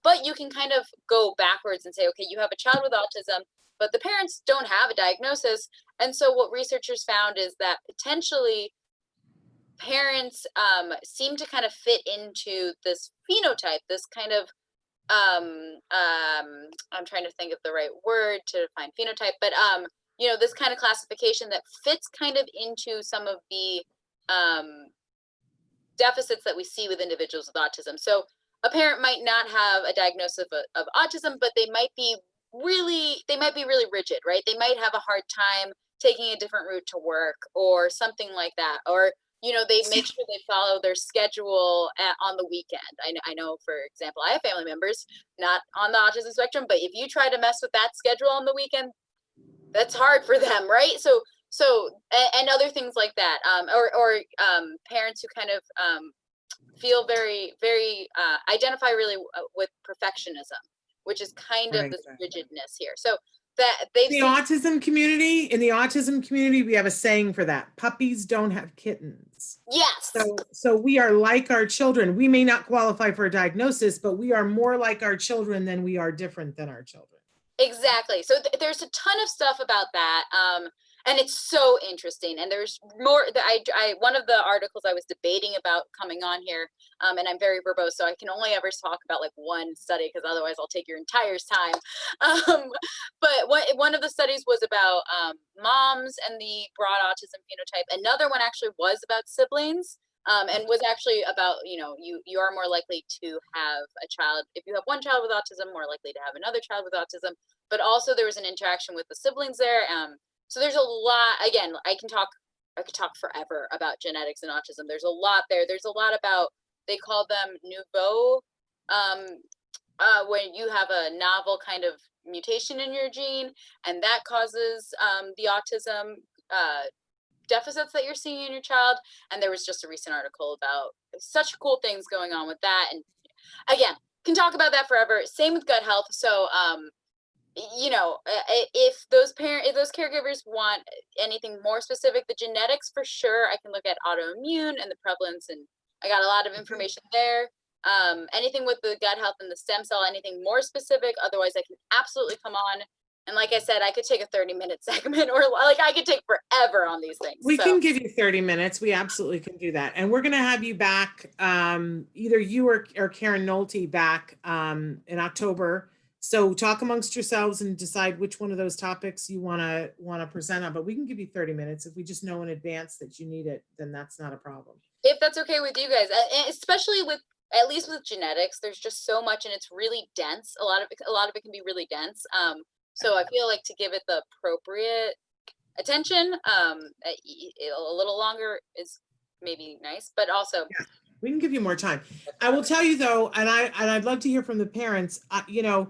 But you can kind of go backwards and say, okay, you have a child with autism, but the parents don't have a diagnosis. And so what researchers found is that potentially parents seem to kind of fit into this phenotype, this kind of I'm trying to think of the right word to define phenotype, but you know, this kind of classification that fits kind of into some of the deficits that we see with individuals with autism. So a parent might not have a diagnosis of autism, but they might be really rigid, right? They might have a hard time taking a different route to work or something like that. Or, you know, they make sure they follow their schedule on the weekend. I know, for example, I have family members not on the autism spectrum, but if you try to mess with that schedule on the weekend, that's hard for them, right? So and other things like that, or parents who kind of feel very identify really with perfectionism, which is kind of this rigidness here. So that they've in the autism community, we have a saying for that: puppies don't have kittens. Yes. So we are like our children. We may not qualify for a diagnosis, but we are more like our children than we are different than our children. Exactly. So there's a ton of stuff about that. And it's so interesting. And there's more that one of the articles I was debating about coming on here, and I'm very verbose, so I can only ever talk about like one study, because otherwise I'll take your entire time. But one of the studies was about moms and the broad autism phenotype. Another one actually was about siblings, and was actually about, you know, you are more likely to have a child. If you have one child with autism, more likely to have another child with autism. But also there was an interaction with the siblings there. So there's a lot. Again, I could talk forever about genetics and autism. There's a lot there. There's a lot about, they call them nouveau, when you have a novel kind of mutation in your gene, and that causes the autism deficits that you're seeing in your child. And there was just a recent article about such cool things going on with that. And again, can talk about that forever. Same with gut health. So you know, if those caregivers want anything more specific, the genetics for sure, I can look at autoimmune and the prevalence, and I got a lot of information there. Anything with the gut health and the stem cell, anything more specific, otherwise I can absolutely come on. And like I said, I could take a 30-minute segment, or like I could take forever on these things. We can give you 30 minutes. We absolutely can do that. And we're going to have you back, either you or Karen Nolte back in October. So talk amongst yourselves and decide which one of those topics you want to present on. But we can give you 30 minutes. If we just know in advance that you need it, then that's not a problem. If that's okay with you guys, especially with, at least with genetics, there's just so much, and it's really dense. A lot of it can be really dense. So I feel like to give it the appropriate attention, a little longer is maybe nice, but also yeah, we can give you more time. I will tell you though, and I'd love to hear from the parents. You know,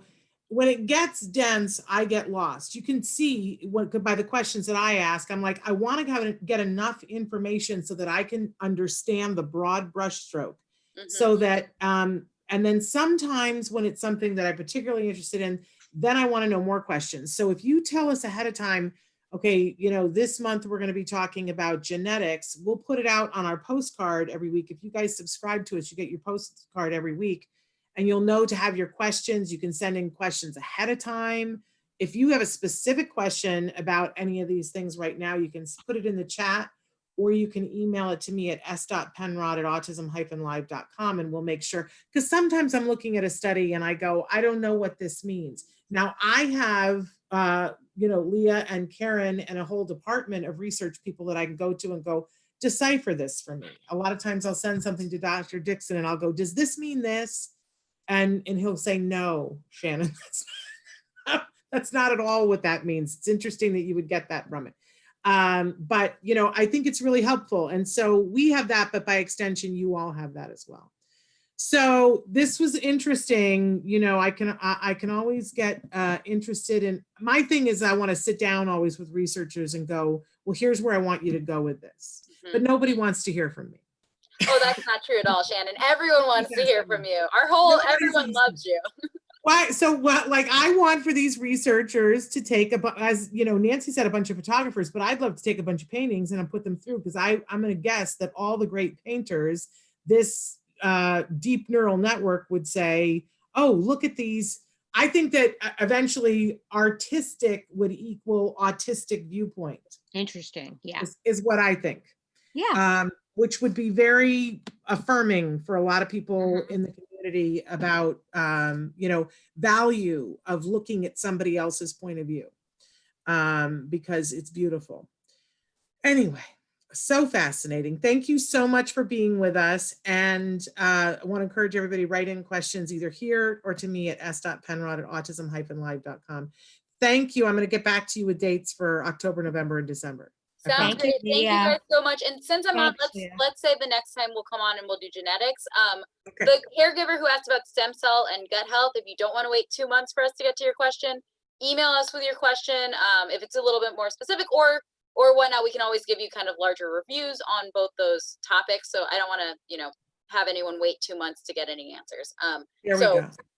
when it gets dense, I get lost. You can see by the questions that I ask. I'm like, I want to get enough information so that I can understand the broad brushstroke. So that, and then sometimes when it's something that I'm particularly interested in, then I want to know more questions. So if you tell us ahead of time, okay, you know, this month we're going to be talking about genetics, we'll put it out on our postcard every week. If you guys subscribe to us, you get your postcard every week, and you'll know to have your questions. You can send in questions ahead of time. If you have a specific question about any of these things right now, you can put it in the chat, or you can email it to me at s.penrod@autism-live.com, and we'll make sure, because sometimes I'm looking at a study and I go, I don't know what this means. Now I have, you know, Leah and Karen and a whole department of research people that I can go to and go, decipher this for me. A lot of times I'll send something to Dr. Dixon and I'll go, does this mean this? And he'll say, no, Shannon, that's not at all what that means. It's interesting that you would get that from it. But, you know, I think it's really helpful. And so we have that, but by extension, you all have that as well. So this was interesting. You know, I can always get interested in, my thing is I want to sit down always with researchers and go, well, here's where I want you to go with this. But nobody wants to hear from me. Oh, that's not true at all, Shannon. Everyone wants to hear from you. Everyone loves you. Why? So what, like, I want for these researchers to take as you know, Nancy said, a bunch of photographers, but I'd love to take a bunch of paintings and put them through, because I'm going to guess that all the great painters, this deep neural network would say, oh, look at these. I think that eventually artistic would equal autistic viewpoint. Interesting. Yeah. Is what I think. Yeah. Which would be very affirming for a lot of people in the community about, value of looking at somebody else's point of view, because it's beautiful. Anyway, so fascinating. Thank you so much for being with us. And I want to encourage everybody to write in questions either here or to me at s.penrod@autism-live.com. Thank you. I'm going to get back to you with dates for October, November, and December. Sounds great. Thank you guys so much. And since I'm on, Leah. let's say the next time we'll come on and we'll do genetics. Okay. The caregiver who asked about stem cell and gut health, if you don't want to wait 2 months for us to get to your question, email us with your question. If it's a little bit more specific or whatnot, we can always give you kind of larger reviews on both those topics. So I don't want to, have anyone wait 2 months to get any answers.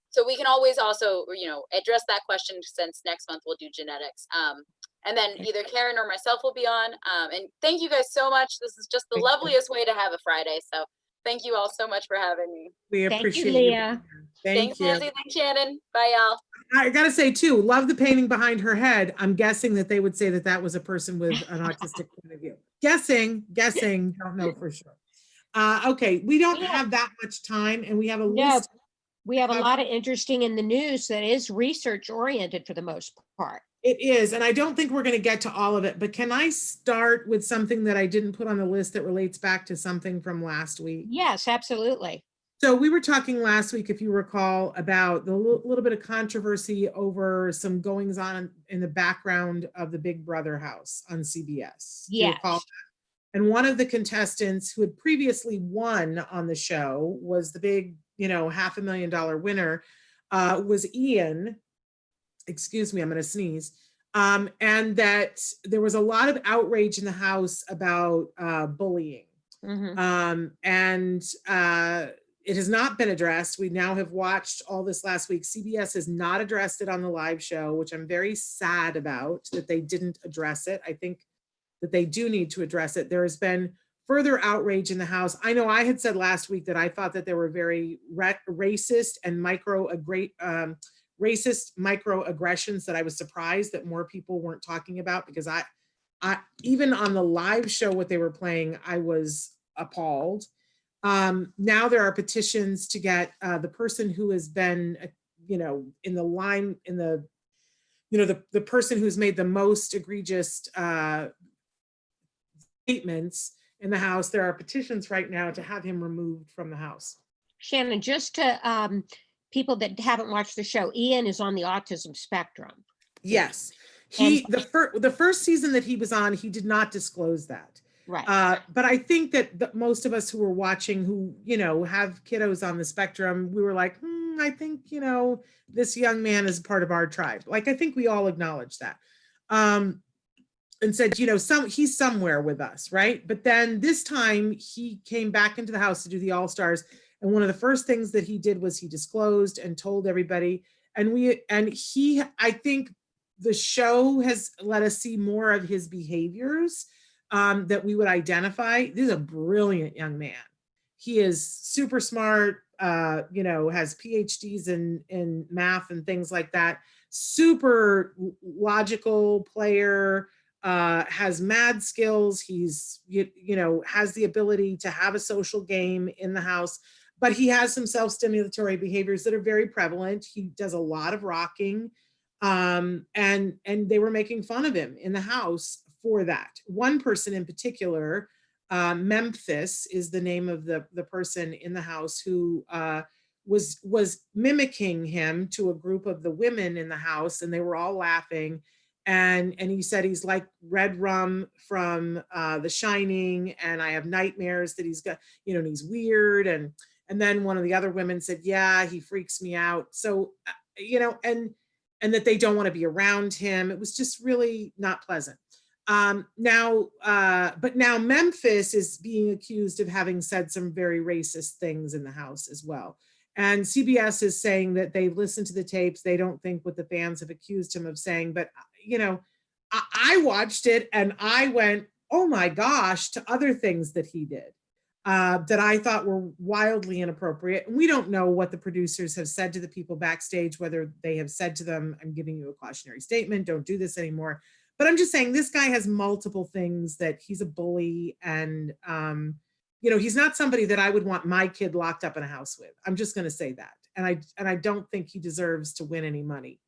So we can always also, address that question, since next month we'll do genetics. And then either Karen or myself will be on. And thank you guys so much. This is just the loveliest way to have a Friday. So thank you all so much for having me. We appreciate you, Leah. Thank you. Nancy, thanks, Shannon. Bye, y'all. I gotta say too, love the painting behind her head. I'm guessing that they would say that that was a person with an autistic point of view. Guessing, don't know for sure. Okay, we don't have that much time, and we have a list. We have a lot of interesting in the news that is research oriented for the most part. It is, and I don't think we're going to get to all of it, but can I start with something that I didn't put on the list that relates back to something from last week? Yes, absolutely. So we were talking last week, if you recall, about the little bit of controversy over some goings on in the background of the Big Brother house on CBS. Do you recall that? And one of the contestants who had previously won on the show was the big, $500,000 winner, was Ian. Excuse me, I'm going to sneeze. And that there was a lot of outrage in the house about bullying. It has not been addressed. We now have watched all this last week. CBS has not addressed it on the live show, which I'm very sad about that they didn't address it. I think that they do need to address it. There has been further outrage in the house. I know I had said last week that I thought that there were very racist and racist microaggressions that I was surprised that more people weren't talking about, because I even on the live show, what they were playing, I was appalled. Now there are petitions to get the person who has been, in the line, the person who's made the most egregious statements in the house. There are petitions right now to have him removed from the house. Shannon, just to people that haven't watched the show, Ian is on the autism spectrum. Yes. The first season that he was on, he did not disclose that. Right. But I think that most of us who were watching, who, have kiddos on the spectrum, we were like, I think, this young man is part of our tribe. Like, I think we all acknowledge that. And said, he's somewhere with us, right? But then this time he came back into the house to do the All-Stars. And one of the first things that he did was he disclosed and told everybody. I think the show has let us see more of his behaviors that we would identify. This is a brilliant young man. He is super smart, has PhDs in math and things like that. Super logical player, has mad skills. He's, has the ability to have a social game in the house, but he has some self-stimulatory behaviors that are very prevalent. He does a lot of rocking, and they were making fun of him in the house for that. One person in particular, Memphis is the name of the person in the house who was mimicking him to a group of the women in the house, and they were all laughing. And he said he's like Red Rum from The Shining, and I have nightmares that he's got, and he's weird. And then one of the other women said, yeah, he freaks me out. So, and that they don't want to be around him. It was just really not pleasant. But now Memphis is being accused of having said some very racist things in the house as well. And CBS is saying that they've listened to the tapes. They don't think what the fans have accused him of saying, but I watched it and I went, oh my gosh, to other things that he did that I thought were wildly inappropriate. And we don't know what the producers have said to the people backstage, whether they have said to them, I'm giving you a cautionary statement, don't do this anymore. But I'm just saying this guy has multiple things, that he's a bully, and you know, he's not somebody that I would want my kid locked up in a house with. I'm just going to say that. And I don't think he deserves to win any money.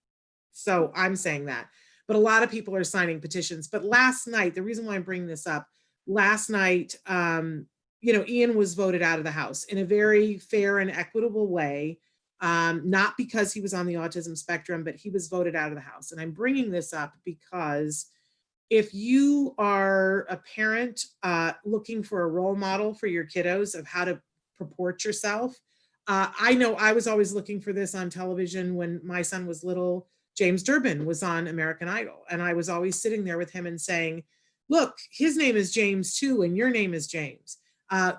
So I'm saying that. But a lot of people are signing petitions. But last night, the reason why I'm bringing this up, last night, you know, Ian was voted out of the house in a very fair and equitable way. Not because he was on the autism spectrum, but he was voted out of the house. And I'm bringing this up because if you are a parent looking for a role model for your kiddos of how to purport yourself, I know I was always looking for this on television when my son was little. James Durbin was on American Idol, and I was always sitting there with him and saying, look, his name is James too, and your name is James.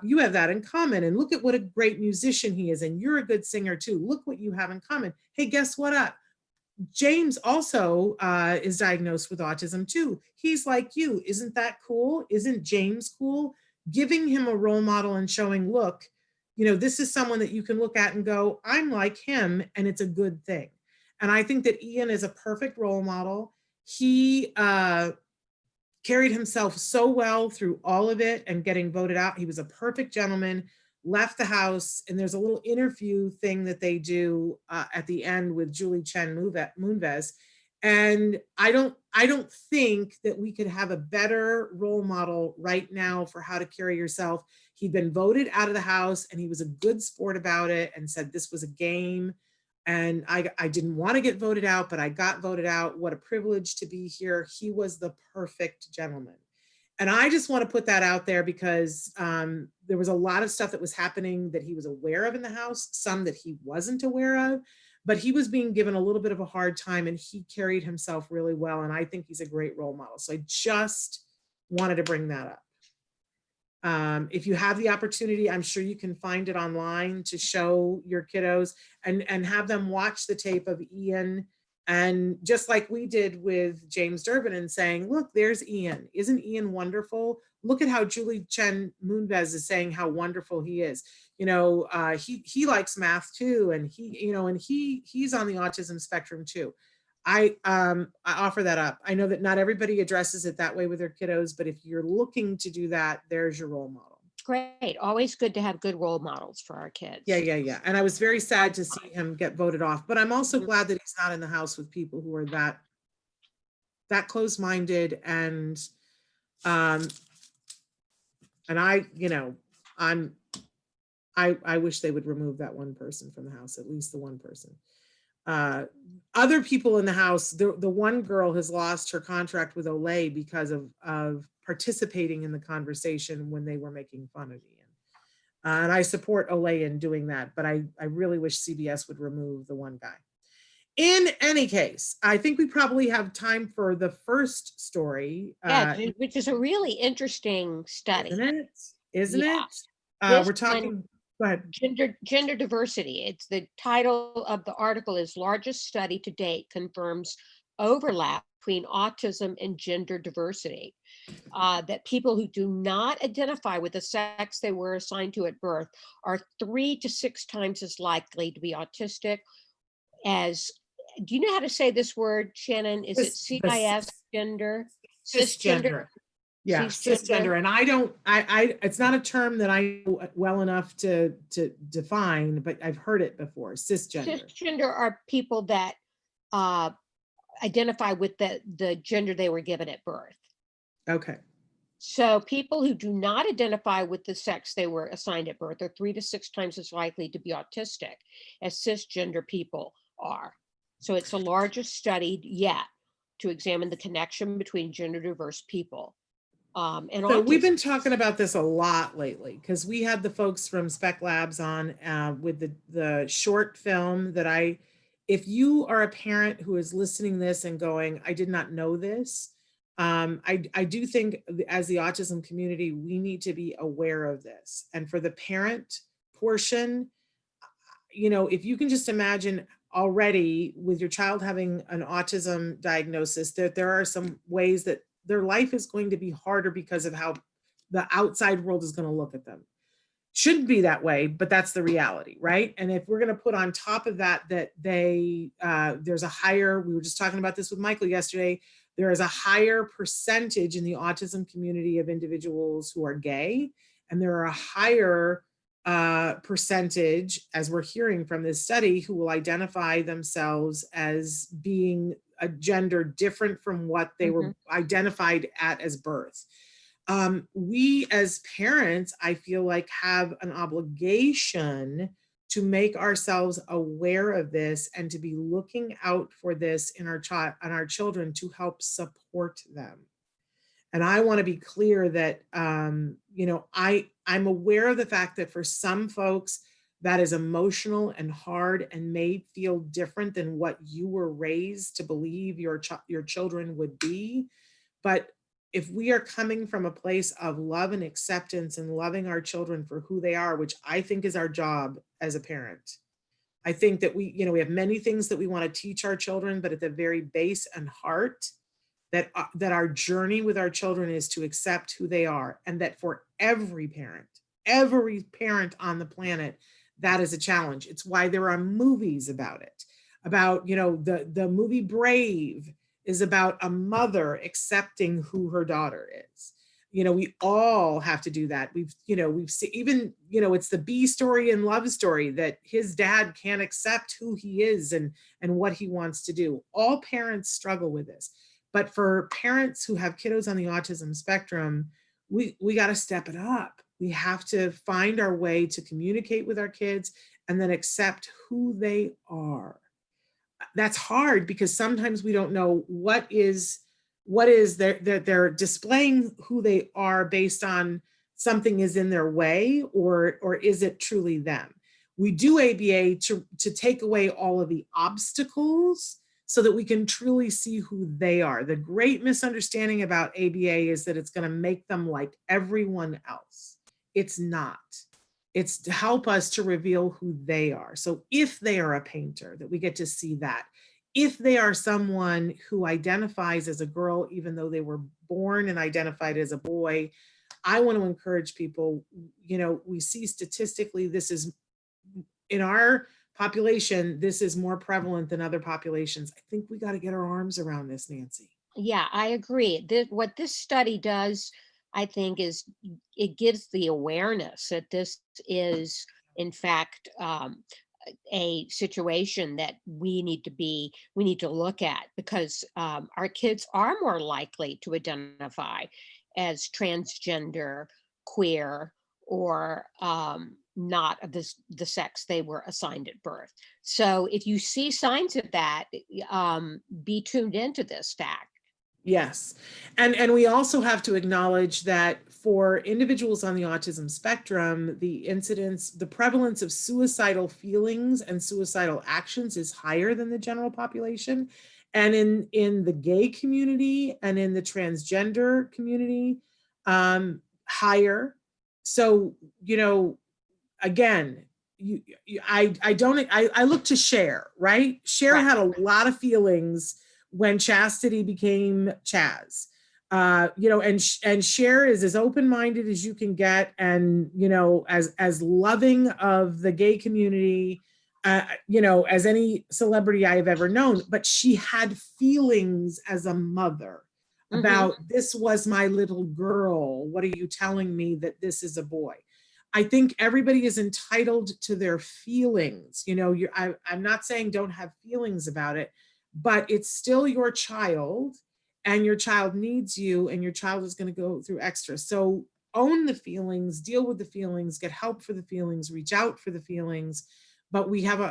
You have that in common, and look at what a great musician he is, and you're a good singer too. Look what you have in common. Hey, guess what? James also is diagnosed with autism too. He's like you. Isn't that cool? Isn't James cool? Giving him a role model and showing, look, you know, this is someone that you can look at and go, I'm like him, and it's a good thing. And I think that Ian is a perfect role model. He carried himself so well through all of it and getting voted out. He was a perfect gentleman, left the house, and there's a little interview thing that they do at the end with Julie Chen Moonves. And I don't think that we could have a better role model right now for how to carry yourself. He'd been voted out of the house, and he was a good sport about it and said this was a game. And I didn't want to get voted out, but I got voted out. What a privilege to be here. He was the perfect gentleman. And I just want to put that out there because there was a lot of stuff that was happening that he was aware of in the house, some that he wasn't aware of, but he was being given a little bit of a hard time, and he carried himself really well. And I think he's a great role model. So I just wanted to bring that up. If you have the opportunity, I'm sure you can find it online to show your kiddos and have them watch the tape of Ian. And just like we did with James Durbin and saying, look, there's Ian. Isn't Ian wonderful? Look at how Julie Chen Moonves is saying how wonderful he is. You know, he likes math too. And he's on the autism spectrum too. I offer that up. I know that not everybody addresses it that way with their kiddos, but if you're looking to do that, there's your role model. Great. Always good to have good role models for our kids. Yeah. And I was very sad to see him get voted off, but I'm also glad that he's not in the house with people who are that close-minded and I wish they would remove that one person from the house, at least the one person. Other people in the house, the one girl has lost her contract with Olay because of participating in the conversation when they were making fun of Ian. And I support Olay in doing that, but I really wish CBS would remove the one guy. In any case, I think we probably have time for the first story. Yeah, which is a really interesting study. Isn't it? We're talking... Go ahead. Gender diversity. It's the title of the article is Largest Study to Date Confirms Overlap Between Autism and Gender Diversity. That people who do not identify with the sex they were assigned to at birth are 3 to 6 times as likely to be autistic as, do you know how to say this word, Shannon? Is it CIS gender? Cisgender. Yeah, cisgender. And it's not a term that I know well enough to define, but I've heard it before, cisgender. Cisgender are people that identify with the gender they were given at birth. Okay. So people who do not identify with the sex they were assigned at birth are 3 to 6 times as likely to be autistic as cisgender people are. So it's the largest study yet to examine the connection between gender diverse people. So we've been talking about this a lot lately because we had the folks from Spec Labs on with the short film that if you are a parent who is listening to this and going, I did not know this, I do think as the autism community, we need to be aware of this. And for the parent portion, you know, if you can just imagine already with your child having an autism diagnosis, that there are some ways that their life is going to be harder because of how the outside world is going to look at them. Shouldn't be that way, but that's the reality, right? And if we're going to put on top of that, that there's a higher, we were just talking about this with Michael yesterday, there is a higher percentage in the autism community of individuals who are gay, and there are a higher percentage, as we're hearing from this study, who will identify themselves as being a gender different from what they were identified at as birth. We as parents, I feel like, have an obligation to make ourselves aware of this and to be looking out for this in our children to help support them. And I want to be clear that, you know, I'm aware of the fact that for some folks that is emotional and hard and may feel different than what you were raised to believe your children would be. But if we are coming from a place of love and acceptance and loving our children for who they are, which I think is our job as a parent, I think that we, you know, we have many things that we want to teach our children, but at the very base and heart, that our journey with our children is to accept who they are, and that for every parent on the planet, that is a challenge. It's why there are movies about it. About, you know, the movie Brave is about a mother accepting who her daughter is. You know, we all have to do that. We've seen, even, you know, it's the B story and Love Story, that his dad can't accept who he is and what he wants to do. All parents struggle with this. But for parents who have kiddos on the autism spectrum, we got to step it up. We have to find our way to communicate with our kids and then accept who they are. That's hard because sometimes we don't know what is they're displaying who they are based on something is in their way, or is it truly them? We do ABA to take away all of the obstacles so that we can truly see who they are. The great misunderstanding about ABA is that it's going to make them like everyone else. It's not. It's to help us to reveal who they are. So if they are a painter, that we get to see that. If they are someone who identifies as a girl, even though they were born and identified as a boy, I want to encourage people, you know, we see statistically this is, in our population, this is more prevalent than other populations. I think we got to get our arms around this, Nancy. Yeah, I agree. What this study does, I think, is it gives the awareness that this is, in fact, a situation that we need to look at, because our kids are more likely to identify as transgender, queer, or not of the sex they were assigned at birth. So if you see signs of that, be tuned into this fact. Yes. And we also have to acknowledge that for individuals on the autism spectrum, the prevalence of suicidal feelings and suicidal actions is higher than the general population. And in the gay community and in the transgender community, higher. So, you know, again, I look to Cher, right? Cher Right. had a lot of feelings when Chastity became Chaz, you know, and Cher is as open-minded as you can get, and, you know, as loving of the gay community, you know, as any celebrity I have ever known. But she had feelings as a mother about, this was my little girl. What are you telling me that this is a boy? I think everybody is entitled to their feelings. You know, I'm not saying don't have feelings about it, but it's still your child, and your child needs you, and your child is going to go through extra. So own the feelings, deal with the feelings, get help for the feelings, reach out for the feelings. But we have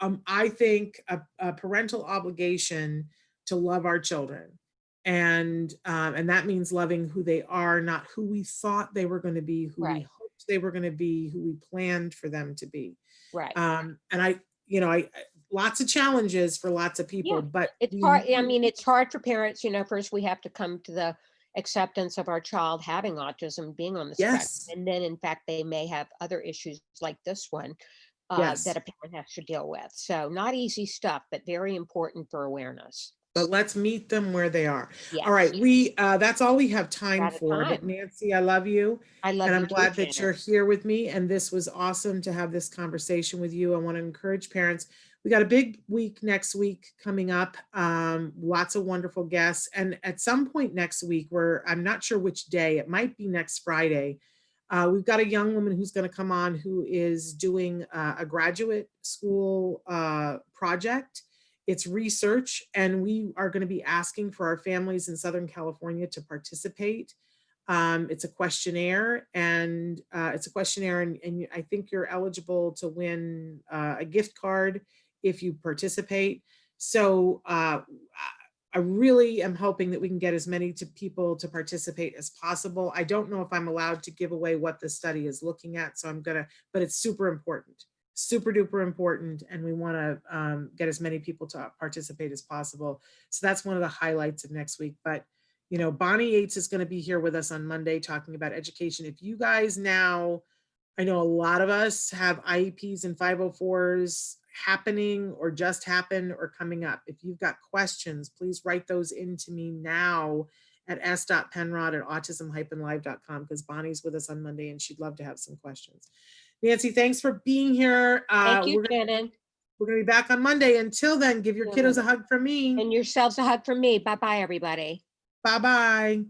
I think a parental obligation to love our children. And that means loving who they are, not who we thought they were going to be, who we hoped they were going to be, who we planned for them to be. Right. And I lots of challenges for lots of people, but it's hard. I mean, it's hard for parents. You know, first we have to come to the acceptance of our child having autism, being on the spectrum, and then in fact they may have other issues like this one that a parent has to deal with. So not easy stuff, but very important for awareness. But let's meet them where they are. Yes. All right, that's all we have time for. But Nancy, I love you. I love you. And I'm glad that you're here with me. And this was awesome to have this conversation with you. I want to encourage parents, we got a big week next week coming up. Lots of wonderful guests. And at some point next week, where I'm not sure which day, it might be next Friday, we've got a young woman who's going to come on who is doing a graduate school project. It's research, and we are going to be asking for our families in Southern California to participate. It's a questionnaire, and and I think you're eligible to win a gift card if you participate. So I really am hoping that we can get as many people to participate as possible. I don't know if I'm allowed to give away what the study is looking at, so but it's super important, super duper important, and we want to get as many people to participate as possible. So that's one of the highlights of next week. But you know, Bonnie Yates is going to be here with us on Monday talking about education. If you guys now, I know a lot of us have IEPs and 504s happening or just happened or coming up. If you've got questions, please write those into me now at s.penrod@autism-live.com, because Bonnie's with us on Monday and she'd love to have some questions. Nancy, thanks for being here. Thank you, Shannon. We're going to be back on Monday. Until then, give your kiddos a hug from me. And yourselves a hug from me. Bye-bye, everybody. Bye-bye.